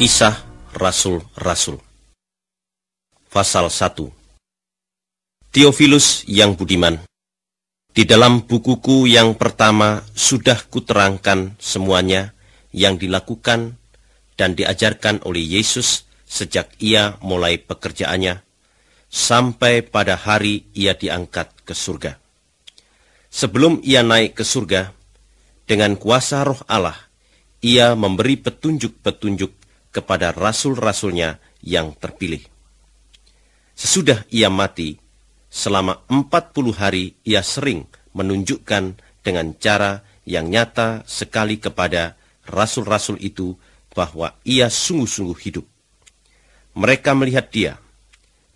Kisah Rasul-Rasul. Pasal 1. Theophilus yang budiman, di dalam bukuku yang pertama sudah kuterangkan semuanya yang dilakukan dan diajarkan oleh Yesus sejak ia mulai pekerjaannya, sampai pada hari ia diangkat ke surga. Sebelum ia naik ke surga, dengan kuasa Roh Allah, ia memberi petunjuk-petunjuk kepada rasul-rasulnya yang terpilih. Sesudah ia mati, selama 40 hari ia sering menunjukkan dengan cara yang nyata sekali kepada rasul-rasul itu bahwa ia sungguh-sungguh hidup. Mereka melihat dia,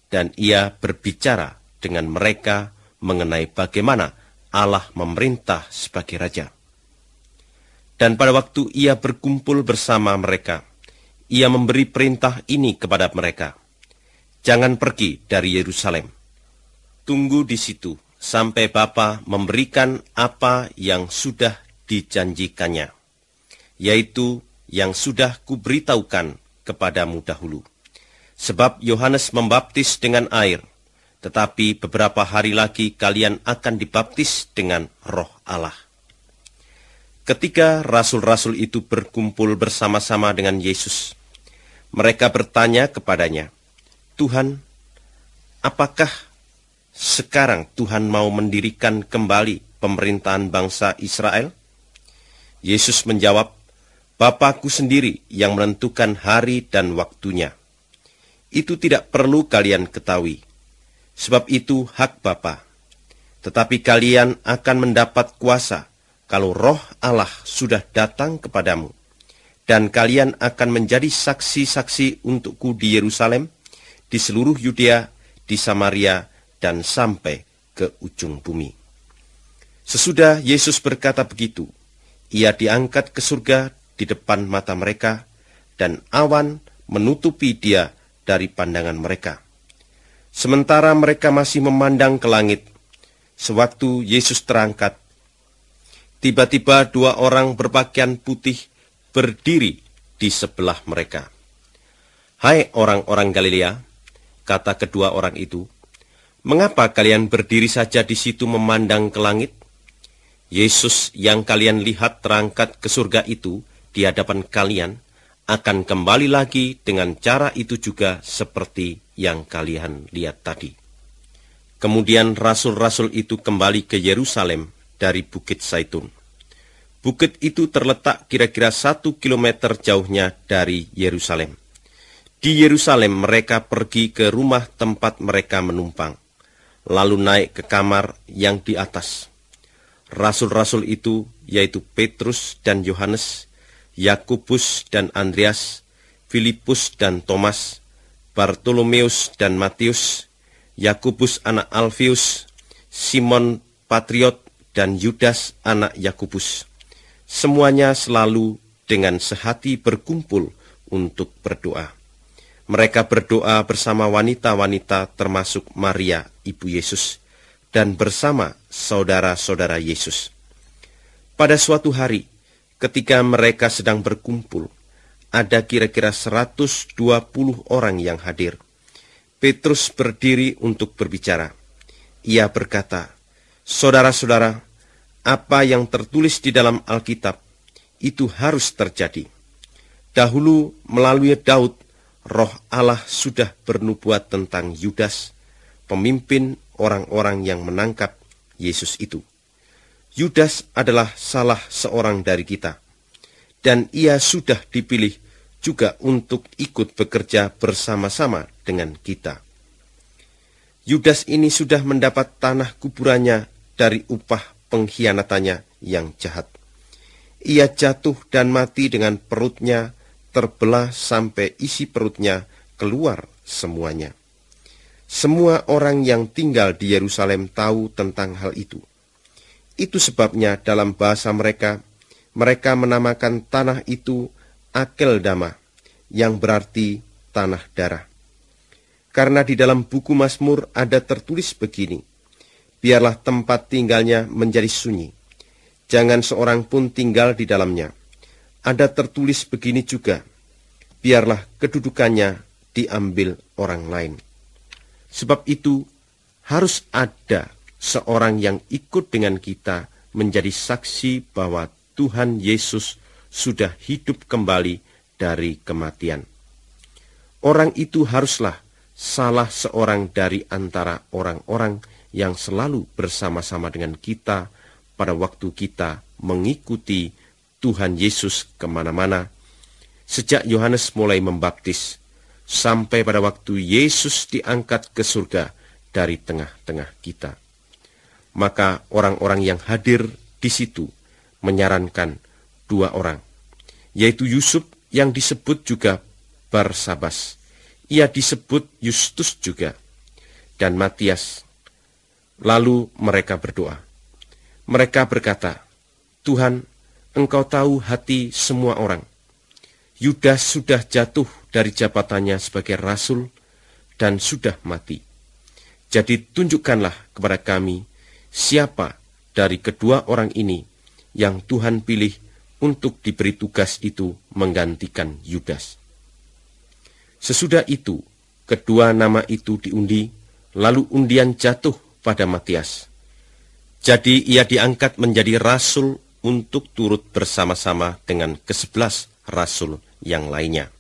dan ia berbicara dengan mereka mengenai bagaimana Allah memerintah sebagai raja. Dan pada waktu ia berkumpul bersama mereka, ia memberi perintah ini kepada mereka: jangan pergi dari Yerusalem. Tunggu di situ sampai Bapa memberikan apa yang sudah dijanjikannya, yaitu yang sudah kuberitahukan kepadamu dahulu. Sebab Yohanes membaptis dengan air, tetapi beberapa hari lagi kalian akan dibaptis dengan Roh Allah. Ketika rasul-rasul itu berkumpul bersama-sama dengan Yesus, mereka bertanya kepadanya, "Tuhan, apakah sekarang Tuhan mau mendirikan kembali pemerintahan bangsa Israel?" Yesus menjawab, "Bapa-Ku sendiri yang menentukan hari dan waktunya. Itu tidak perlu kalian ketahui, sebab itu hak Bapa. Tetapi kalian akan mendapat kuasa kalau Roh Allah sudah datang kepadamu, dan kalian akan menjadi saksi-saksi untukku di Yerusalem, di seluruh Yudea, di Samaria, dan sampai ke ujung bumi." Sesudah Yesus berkata begitu, ia diangkat ke surga di depan mata mereka, dan awan menutupi dia dari pandangan mereka. Sementara mereka masih memandang ke langit, sewaktu Yesus terangkat, tiba-tiba 2 orang berpakaian putih berdiri di sebelah mereka. "Hai orang-orang Galilea," kata kedua orang itu, "mengapa kalian berdiri saja di situ memandang ke langit? Yesus yang kalian lihat terangkat ke surga itu di hadapan kalian akan kembali lagi dengan cara itu juga seperti yang kalian lihat tadi." Kemudian rasul-rasul itu kembali ke Yerusalem dari Bukit Zaitun. Bukit itu terletak kira-kira 1 kilometer jauhnya dari Yerusalem. Di Yerusalem mereka pergi ke rumah tempat mereka menumpang, lalu naik ke kamar yang di atas. Rasul-rasul itu, yaitu Petrus dan Yohanes, Yakobus dan Andreas, Filipus dan Thomas, Bartolomeus dan Matius, Yakobus anak Alfius, Simon Patriot, dan Yudas anak Yakobus. Semuanya selalu dengan sehati berkumpul untuk berdoa. Mereka berdoa bersama wanita-wanita termasuk Maria, ibu Yesus, dan bersama saudara-saudara Yesus. Pada suatu hari, ketika mereka sedang berkumpul, ada kira-kira 120 orang yang hadir. Petrus berdiri untuk berbicara. Ia berkata, "Saudara-saudara, apa yang tertulis di dalam Alkitab, itu harus terjadi. Dahulu melalui Daud, Roh Allah sudah bernubuat tentang Yudas, pemimpin orang-orang yang menangkap Yesus itu. Yudas adalah salah seorang dari kita, dan ia sudah dipilih juga untuk ikut bekerja bersama-sama dengan kita. Yudas ini sudah mendapat tanah kuburannya dari upah pengkhianatannya yang jahat. Ia jatuh dan mati dengan perutnya terbelah sampai isi perutnya keluar semuanya. Semua orang yang tinggal di Yerusalem tahu tentang hal itu. Itu sebabnya dalam bahasa mereka, mereka menamakan tanah itu Akeldama, yang berarti tanah darah. Karena di dalam buku Mazmur ada tertulis begini, "Biarlah tempat tinggalnya menjadi sunyi, jangan seorang pun tinggal di dalamnya." Ada tertulis begini juga, biarlah kedudukannya diambil orang lain. Sebab itu, harus ada seorang yang ikut dengan kita menjadi saksi bahwa Tuhan Yesus sudah hidup kembali dari kematian. Orang itu haruslah salah seorang dari antara orang-orang yang selalu bersama-sama dengan kita pada waktu kita mengikuti Tuhan Yesus kemana-mana, sejak Yohanes mulai membaptis, sampai pada waktu Yesus diangkat ke surga dari tengah-tengah kita. Maka orang-orang yang hadir di situ menyarankan dua orang, yaitu Yusuf yang disebut juga Barsabas, ia disebut Justus juga, dan Matias. Lalu mereka berdoa. Mereka berkata, Tuhan, Engkau tahu hati semua orang. Yudas sudah jatuh dari jabatannya sebagai rasul dan sudah mati. Jadi tunjukkanlah kepada kami siapa dari kedua orang ini yang Tuhan pilih untuk diberi tugas itu menggantikan Yudas. Sesudah itu, kedua nama itu diundi, lalu undian jatuh pada Matias. Jadi ia diangkat menjadi rasul untuk turut bersama-sama dengan ke-11 rasul yang lainnya.